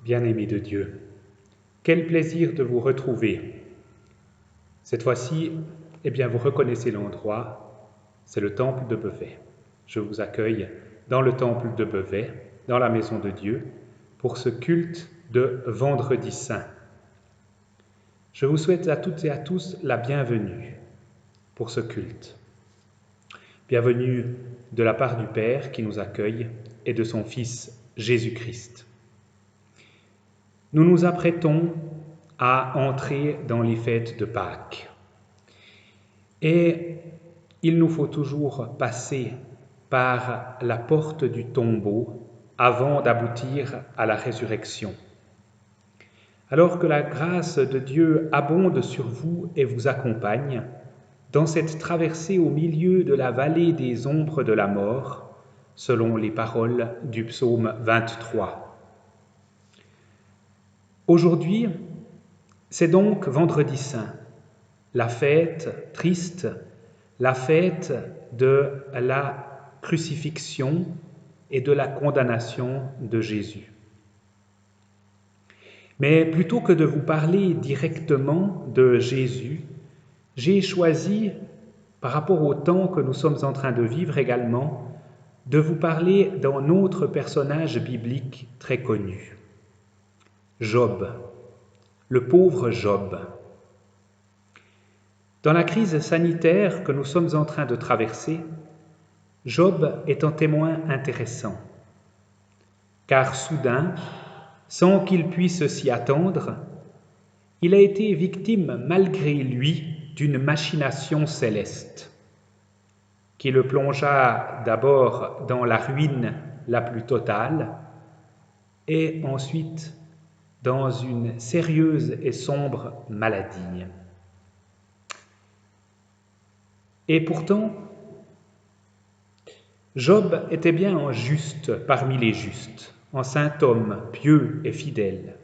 Bien-aimés de Dieu, quel plaisir de vous retrouver. Cette fois-ci, vous reconnaissez l'endroit, c'est le temple de Beauvais. Je vous accueille dans le temple de Beauvais, dans la maison de Dieu, pour ce culte de Vendredi Saint. Je vous souhaite à toutes et à tous la bienvenue pour ce culte. Bienvenue de la part du Père qui nous accueille et de son Fils Jésus-Christ. Nous nous apprêtons à entrer dans les fêtes de Pâques. Et il nous faut toujours passer par la porte du tombeau avant d'aboutir à la résurrection. Alors que la grâce de Dieu abonde sur vous et vous accompagne, dans cette traversée au milieu de la vallée des ombres de la mort, selon les paroles du psaume 23. Aujourd'hui, c'est donc Vendredi Saint, la fête triste, la fête de la crucifixion et de la condamnation de Jésus. Mais plutôt que de vous parler directement de Jésus, j'ai choisi, par rapport au temps que nous sommes en train de vivre également, de vous parler d'un autre personnage biblique très connu, Job, le pauvre Job. Dans la crise sanitaire que nous sommes en train de traverser, Job est un témoin intéressant, car soudain, sans qu'il puisse s'y attendre, il a été victime malgré lui d'une machination céleste, qui le plongea d'abord dans la ruine la plus totale et ensuite dans une sérieuse et sombre maladie. Et pourtant, Job était bien un juste parmi les justes, un saint homme pieux et fidèle.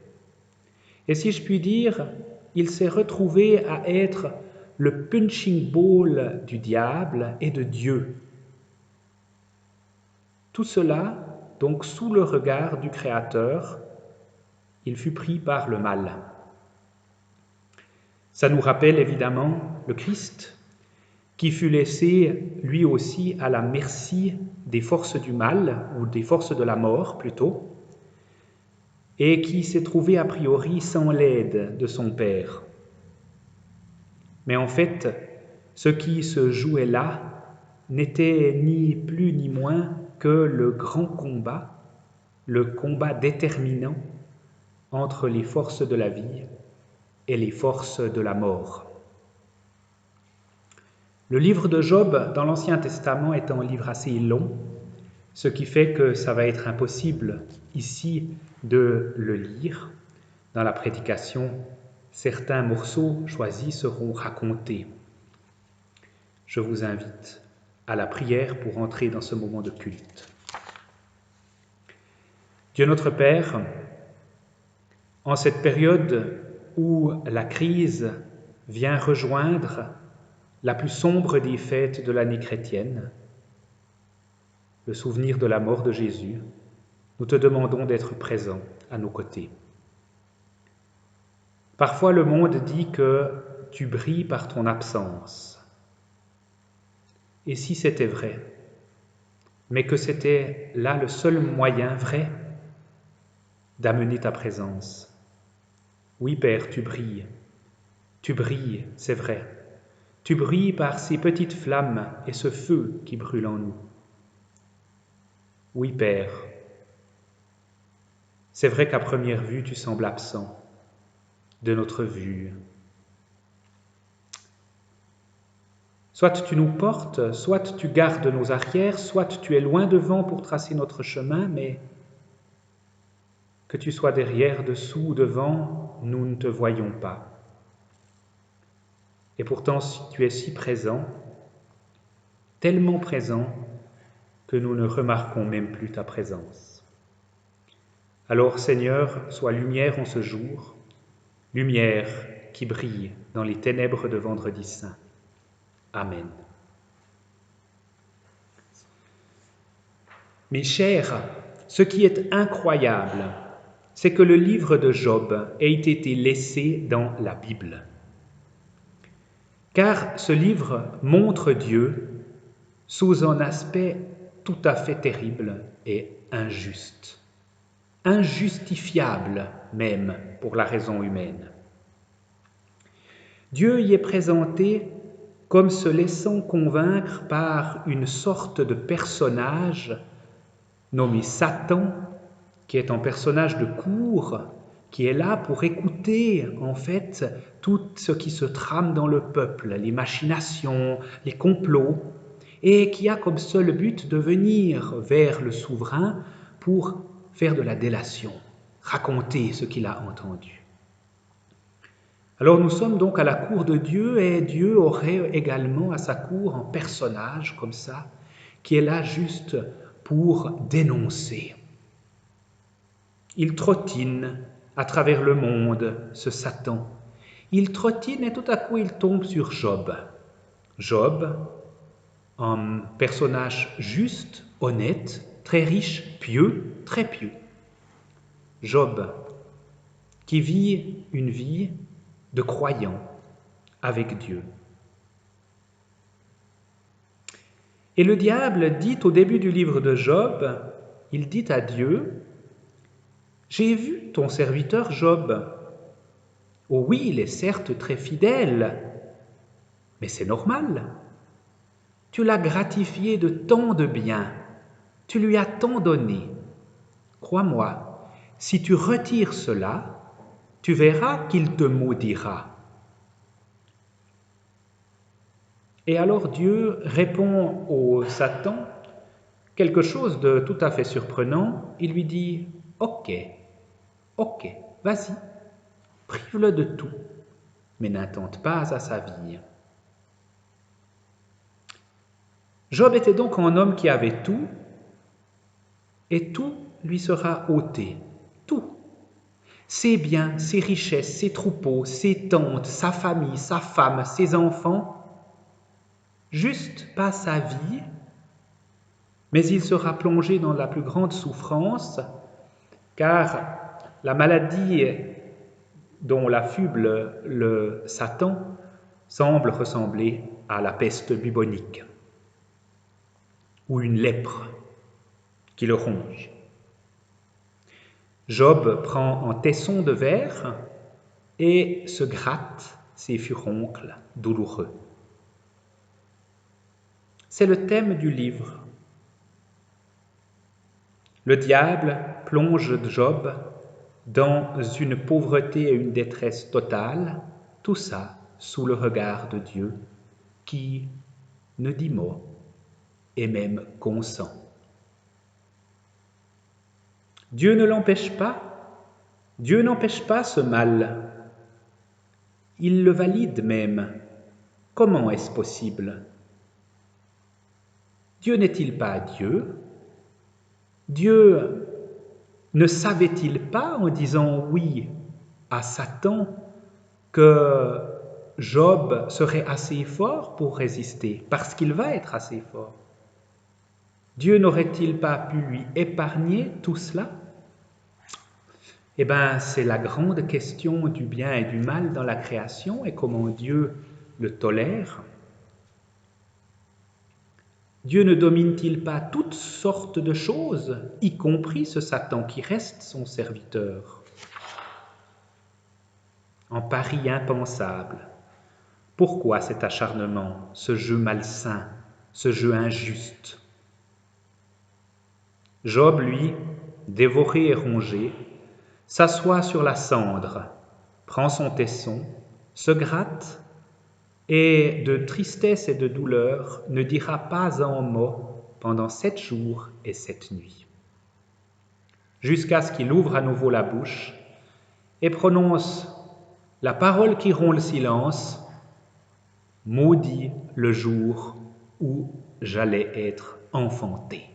Et si je puis dire, il s'est retrouvé à être le punching ball du diable et de Dieu. Tout cela, donc sous le regard du Créateur, il fut pris par le mal. Ça nous rappelle évidemment le Christ, qui fut laissé lui aussi à la merci des forces du mal, ou des forces de la mort plutôt, et qui s'est trouvé a priori sans l'aide de son Père. Mais en fait, ce qui se jouait là n'était ni plus ni moins que le grand combat, le combat déterminant entre les forces de la vie et les forces de la mort. Le livre de Job dans l'Ancien Testament est un livre assez long, ce qui fait que ça va être impossible ici de le lire. Dans la prédication, certains morceaux choisis seront racontés. Je vous invite à la prière pour entrer dans ce moment de culte. Dieu notre Père, en cette période où la crise vient rejoindre la plus sombre des fêtes de l'année chrétienne, le souvenir de la mort de Jésus, nous te demandons d'être présent à nos côtés. Parfois le monde dit que tu brilles par ton absence. Et si c'était vrai, mais que c'était là le seul moyen vrai d'amener ta présence. Oui, Père, tu brilles, c'est vrai. Tu brilles par ces petites flammes et ce feu qui brûle en nous. Oui, Père, c'est vrai qu'à première vue, tu sembles absent de notre vue. Soit tu nous portes, soit tu gardes nos arrières, soit tu es loin devant pour tracer notre chemin, mais que tu sois derrière, dessous, devant, nous ne te voyons pas. Et pourtant, tu es si présent, tellement présent, que nous ne remarquons même plus ta présence. Alors, Seigneur, sois lumière en ce jour, lumière qui brille dans les ténèbres de Vendredi Saint. Amen. Mes chers, ce qui est incroyable, c'est que le livre de Job ait été laissé dans la Bible. Car ce livre montre Dieu sous un aspect tout à fait terrible et injuste, injustifiable même pour la raison humaine. Dieu y est présenté comme se laissant convaincre par une sorte de personnage nommé Satan, qui est un personnage de cour, qui est là pour écouter en fait tout ce qui se trame dans le peuple, les machinations, les complots, et qui a comme seul but de venir vers le souverain pour faire de la délation, raconter ce qu'il a entendu. Alors nous sommes donc à la cour de Dieu et Dieu aurait également à sa cour un personnage comme ça qui est là juste pour dénoncer. Il trottine à travers le monde, ce Satan. Il trottine et tout à coup il tombe sur Job. Job, un personnage juste, honnête, très riche, pieux, très pieux. Job, qui vit une vie de croyant avec Dieu. Et le diable dit au début du livre de Job, il dit à Dieu, « J'ai vu ton serviteur Job. Oh oui, il est certes très fidèle, mais c'est normal. Tu l'as gratifié de tant de biens, tu lui as tant donné. Crois-moi, si tu retires cela, tu verras qu'il te maudira. » Et alors Dieu répond au Satan quelque chose de tout à fait surprenant. Il lui dit « Ok, vas-y, prive-le de tout, mais n'intente pas à sa vie. » Job était donc un homme qui avait tout, et tout lui sera ôté, tout. Ses biens, ses richesses, ses troupeaux, ses tentes, sa famille, sa femme, ses enfants, juste pas sa vie, mais il sera plongé dans la plus grande souffrance, car la maladie dont l'affuble le Satan semble ressembler à la peste bubonique ou une lèpre qui le ronge. Job prend un tesson de verre et se gratte ses furoncles douloureux. C'est le thème du livre. Le diable plonge Job dans une pauvreté et une détresse totale, tout ça sous le regard de Dieu qui ne dit mot et même consent. Dieu ne l'empêche pas, Dieu n'empêche pas ce mal, il le valide même. Comment est-ce possible? Dieu n'est-il pas Dieu? Dieu ne savait-il pas en disant oui à Satan que Job serait assez fort pour résister, parce qu'il va être assez fort? Dieu n'aurait-il pas pu lui épargner tout cela? Eh bien, c'est la grande question du bien et du mal dans la création et comment Dieu le tolère. Dieu ne domine-t-il pas toutes sortes de choses, y compris ce Satan qui reste son serviteur? En pari impensable. Pourquoi cet acharnement, ce jeu malsain, ce jeu injuste? Job, lui, dévoré et rongé, s'assoit sur la cendre, prend son tesson, se gratte et de tristesse et de douleur ne dira pas un mot pendant 7 jours et 7 nuits. Jusqu'à ce qu'il ouvre à nouveau la bouche et prononce la parole qui rompt le silence, « Maudit le jour où j'allais être enfanté. »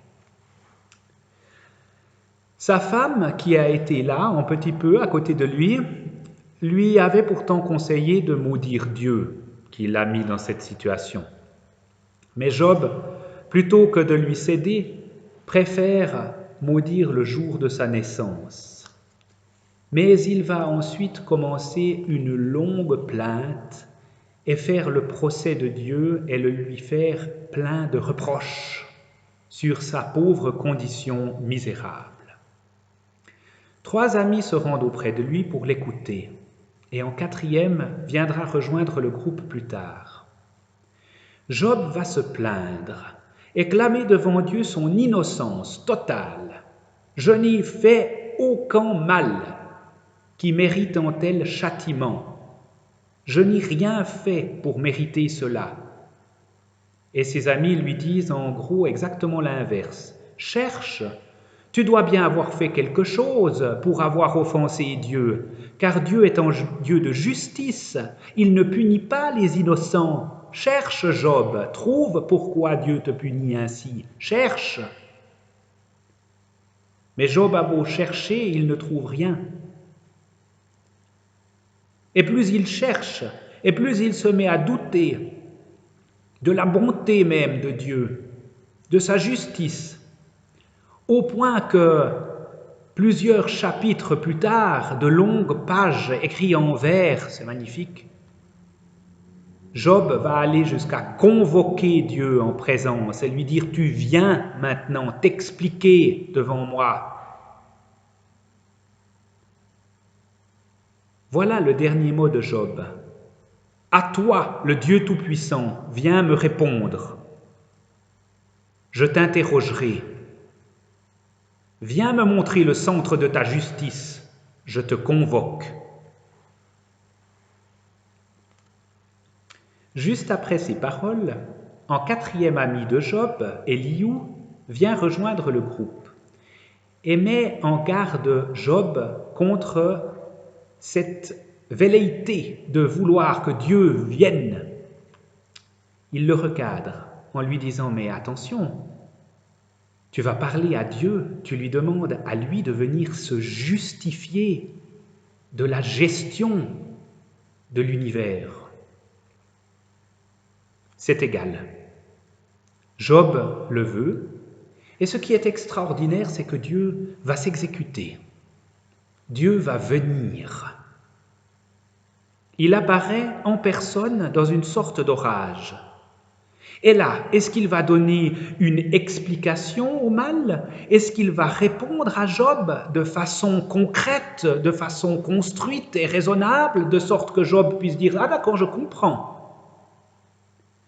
Sa femme, qui a été là un petit peu à côté de lui avait pourtant conseillé de maudire Dieu qui l'a mis dans cette situation. Mais Job, plutôt que de lui céder, préfère maudire le jour de sa naissance. Mais il va ensuite commencer une longue plainte et faire le procès de Dieu et le lui faire plein de reproches sur sa pauvre condition misérable. 3 amis se rendent auprès de lui pour l'écouter, et en 4e viendra rejoindre le groupe plus tard. Job va se plaindre et clamer devant Dieu son innocence totale. « Je n'ai fait aucun mal qui mérite un tel châtiment. Je n'ai rien fait pour mériter cela. » Et ses amis lui disent en gros exactement l'inverse. « Cherche, tu dois bien avoir fait quelque chose pour avoir offensé Dieu, car Dieu est un Dieu de justice, il ne punit pas les innocents. Cherche, Job, trouve pourquoi Dieu te punit ainsi. Cherche. » Mais Job a beau chercher, il ne trouve rien. Et plus il cherche, et plus il se met à douter de la bonté même de Dieu, de sa justice, au point que plusieurs chapitres plus tard, de longues pages écrites en vers, c'est magnifique, Job va aller jusqu'à convoquer Dieu en présence et lui dire « Tu viens maintenant t'expliquer devant moi. » Voilà le dernier mot de Job. « À toi, le Dieu Tout-Puissant, viens me répondre. Je t'interrogerai. Viens me montrer le centre de ta justice. Je te convoque. » Juste après ces paroles, en 4e ami de Job, Elihu vient rejoindre le groupe et met en garde Job contre cette velléité de vouloir que Dieu vienne. Il le recadre en lui disant « Mais attention, tu vas parler à Dieu, tu lui demandes à lui de venir se justifier de la gestion de l'univers. » C'est égal. Job le veut, et ce qui est extraordinaire, c'est que Dieu va s'exécuter. Dieu va venir. Il apparaît en personne dans une sorte d'orage. Et là, est-ce qu'il va donner une explication au mal? Est-ce qu'il va répondre à Job de façon concrète, de façon construite et raisonnable, de sorte que Job puisse dire « Ah d'accord, je comprends ».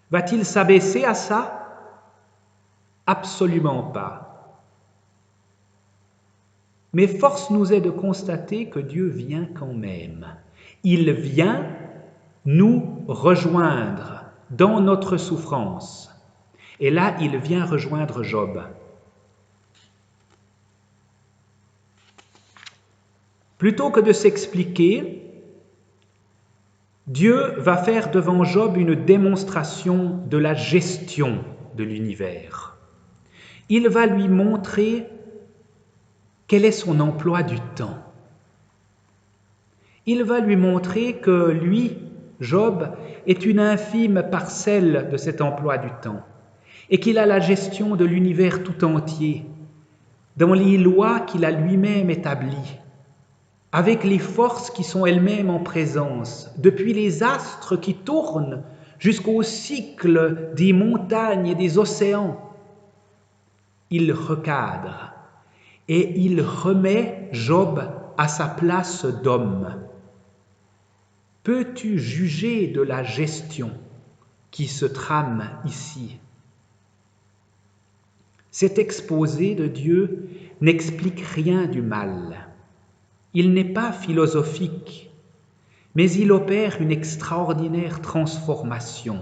Va-t-il s'abaisser à ça? Absolument pas. Mais force nous est de constater que Dieu vient quand même. Il vient nous rejoindre dans notre souffrance. Et là, il vient rejoindre Job. Plutôt que de s'expliquer, Dieu va faire devant Job une démonstration de la gestion de l'univers. Il va lui montrer quel est son emploi du temps. Il va lui montrer que lui, Job, est une infime parcelle de cet emploi du temps et qu'il a la gestion de l'univers tout entier dans les lois qu'il a lui-même établies, avec les forces qui sont elles-mêmes en présence, depuis les astres qui tournent jusqu'au cycle des montagnes et des océans. Il recadre et il remet Job à sa place d'homme. Peux-tu juger de la gestion qui se trame ici? Cet exposé de Dieu n'explique rien du mal. Il n'est pas philosophique, mais il opère une extraordinaire transformation.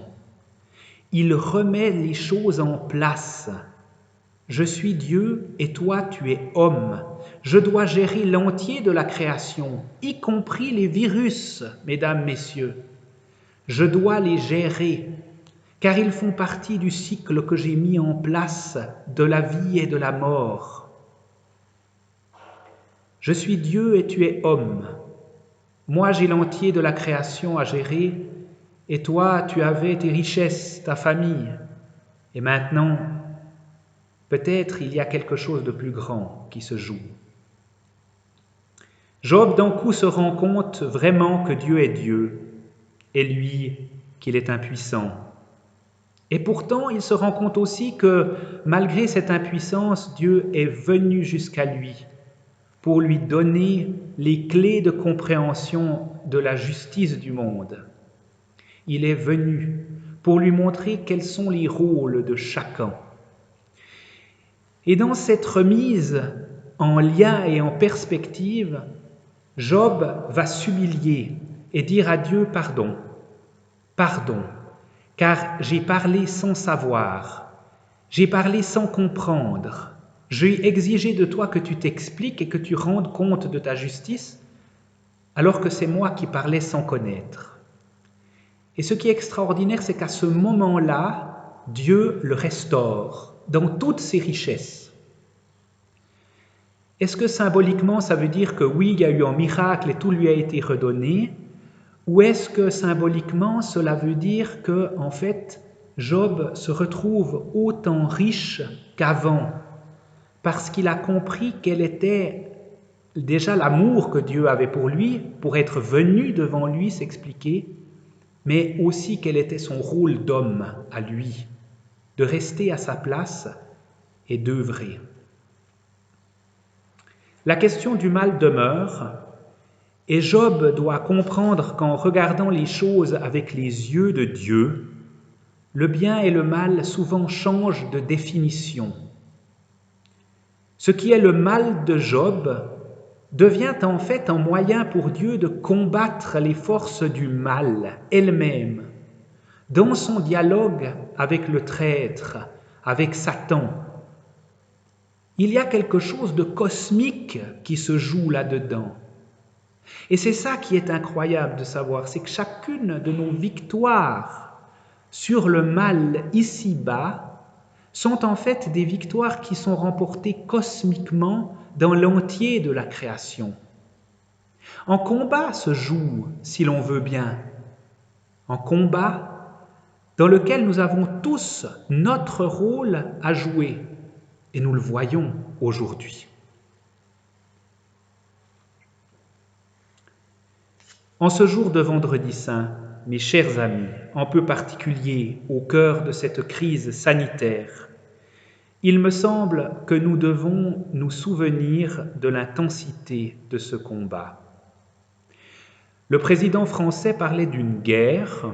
Il remet les choses en place. Je suis Dieu et toi tu es homme. Je dois gérer l'entier de la création, y compris les virus, mesdames, messieurs. Je dois les gérer, car ils font partie du cycle que j'ai mis en place de la vie et de la mort. Je suis Dieu et tu es homme. Moi, j'ai l'entier de la création à gérer, et toi, tu avais tes richesses, ta famille. Et maintenant, peut-être il y a quelque chose de plus grand qui se joue. Job d'un coup se rend compte vraiment que Dieu est Dieu, et lui qu'il est impuissant. Et pourtant, il se rend compte aussi que malgré cette impuissance, Dieu est venu jusqu'à lui pour lui donner les clés de compréhension de la justice du monde. Il est venu pour lui montrer quels sont les rôles de chacun. Et dans cette remise en lien et en perspective, Job va s'humilier et dire à Dieu pardon, pardon, car j'ai parlé sans savoir, j'ai parlé sans comprendre, j'ai exigé de toi que tu t'expliques et que tu rendes compte de ta justice, alors que c'est moi qui parlais sans connaître. Et ce qui est extraordinaire, c'est qu'à ce moment-là, Dieu le restaure dans toutes ses richesses. Est-ce que symboliquement, ça veut dire que oui, il y a eu un miracle et tout lui a été redonné? Ou est-ce que symboliquement, cela veut dire que, en fait, Job se retrouve autant riche qu'avant, parce qu'il a compris quel était déjà l'amour que Dieu avait pour lui, pour être venu devant lui s'expliquer, mais aussi quel était son rôle d'homme à lui, de rester à sa place et d'œuvrer. La question du mal demeure, et Job doit comprendre qu'en regardant les choses avec les yeux de Dieu, le bien et le mal souvent changent de définition. Ce qui est le mal de Job devient en fait un moyen pour Dieu de combattre les forces du mal elles-mêmes, dans son dialogue avec le traître, avec Satan. Il y a quelque chose de cosmique qui se joue là-dedans. Et c'est ça qui est incroyable de savoir, c'est que chacune de nos victoires sur le mal ici-bas sont en fait des victoires qui sont remportées cosmiquement dans l'entier de la création. Un combat se joue, si l'on veut bien, un combat dans lequel nous avons tous notre rôle à jouer, et nous le voyons aujourd'hui. En ce jour de Vendredi Saint, mes chers amis, en peu particulier au cœur de cette crise sanitaire, il me semble que nous devons nous souvenir de l'intensité de ce combat. Le président français parlait d'une guerre.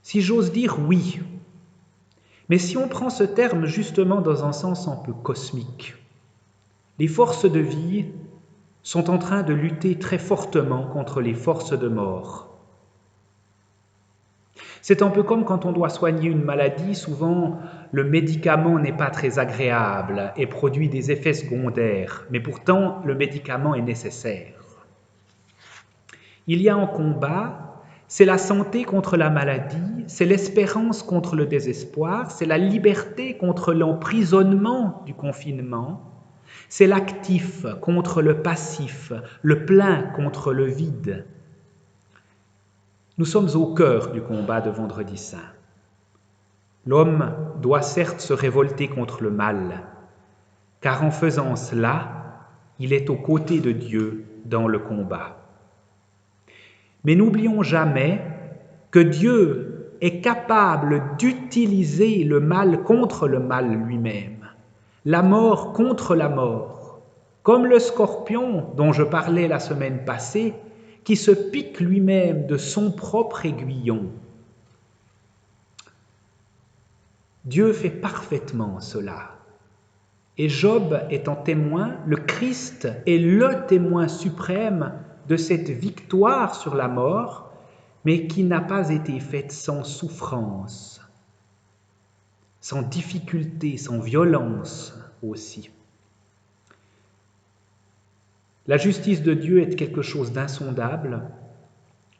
Si j'ose dire, oui. Mais si on prend ce terme justement dans un sens un peu cosmique, les forces de vie sont en train de lutter très fortement contre les forces de mort. C'est un peu comme quand on doit soigner une maladie, souvent le médicament n'est pas très agréable et produit des effets secondaires, mais pourtant le médicament est nécessaire. Il y a un combat. C'est la santé contre la maladie, c'est l'espérance contre le désespoir, c'est la liberté contre l'emprisonnement du confinement, c'est l'actif contre le passif, le plein contre le vide. Nous sommes au cœur du combat de Vendredi Saint. L'homme doit certes se révolter contre le mal, car en faisant cela, il est aux côtés de Dieu dans le combat. Mais n'oublions jamais que Dieu est capable d'utiliser le mal contre le mal lui-même, la mort contre la mort, comme le scorpion dont je parlais la semaine passée, qui se pique lui-même de son propre aiguillon. Dieu fait parfaitement cela. Et Job est en témoin, le Christ est le témoin suprême de cette victoire sur la mort, mais qui n'a pas été faite sans souffrance, sans difficulté, sans violence aussi. La justice de Dieu est quelque chose d'insondable.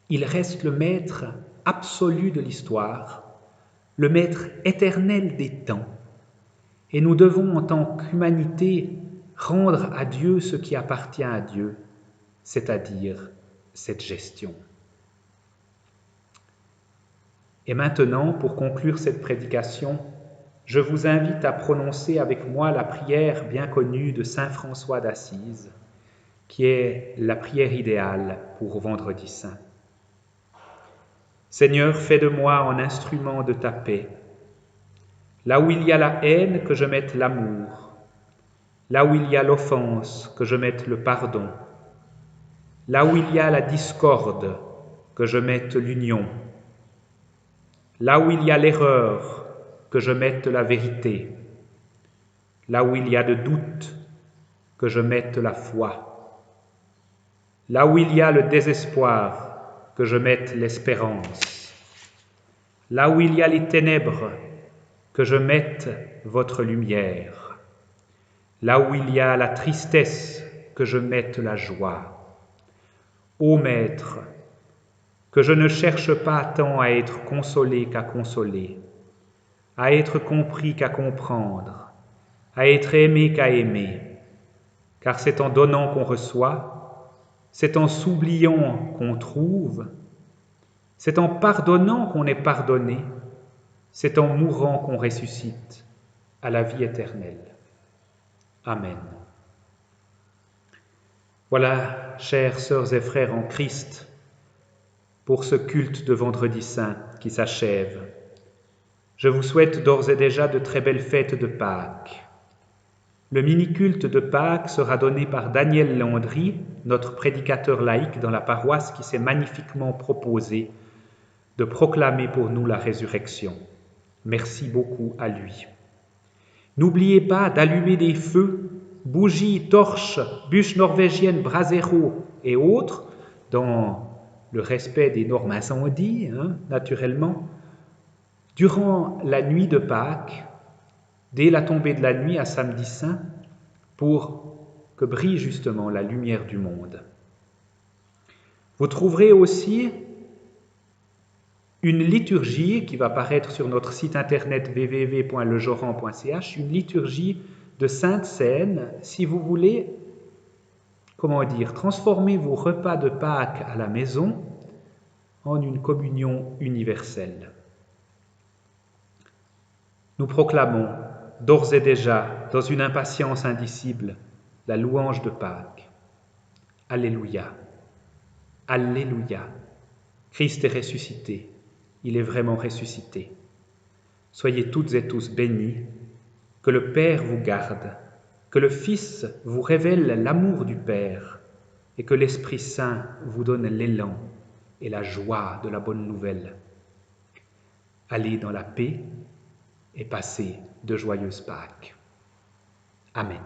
Il reste le maître absolu de l'histoire, le maître éternel des temps. Et nous devons, en tant qu'humanité, rendre à Dieu ce qui appartient à Dieu, c'est-à-dire cette gestion. Et maintenant, pour conclure cette prédication, je vous invite à prononcer avec moi la prière bien connue de saint François d'Assise, qui est la prière idéale pour Vendredi Saint. Seigneur, fais de moi un instrument de ta paix. Là où il y a la haine, que je mette l'amour. Là où il y a l'offense, que je mette le pardon. Là où il y a la discorde, que je mette l'union. Là où il y a l'erreur, que je mette la vérité. Là où il y a de doute, que je mette la foi. Là où il y a le désespoir, que je mette l'espérance. Là où il y a les ténèbres, que je mette votre lumière. Là où il y a la tristesse, que je mette la joie. Ô Maître, que je ne cherche pas tant à être consolé qu'à consoler, à être compris qu'à comprendre, à être aimé qu'à aimer, car c'est en donnant qu'on reçoit, c'est en s'oubliant qu'on trouve, c'est en pardonnant qu'on est pardonné, c'est en mourant qu'on ressuscite à la vie éternelle. Amen. Voilà, chères sœurs et frères en Christ, pour ce culte de Vendredi Saint qui s'achève. Je vous souhaite d'ores et déjà de très belles fêtes de Pâques. Le mini-culte de Pâques sera donné par Daniel Landry, notre prédicateur laïque dans la paroisse qui s'est magnifiquement proposé de proclamer pour nous la résurrection. Merci beaucoup à lui. N'oubliez pas d'allumer des feux, bougies, torches, bûches norvégiennes, braseros et autres, dans le respect des normes incendies, naturellement, durant la nuit de Pâques, dès la tombée de la nuit à Samedi Saint, pour que brille justement la lumière du monde. Vous trouverez aussi une liturgie qui va paraître sur notre site internet www.lejoran.ch, une liturgie de Sainte Seine, si vous voulez, transformer vos repas de Pâques à la maison en une communion universelle. Nous proclamons d'ores et déjà, dans une impatience indicible, la louange de Pâques. Alléluia, Alléluia, Christ est ressuscité, il est vraiment ressuscité. Soyez toutes et tous bénis, que le Père vous garde, que le Fils vous révèle l'amour du Père et que l'Esprit Saint vous donne l'élan et la joie de la bonne nouvelle. Allez dans la paix et passez de joyeuses Pâques. Amen.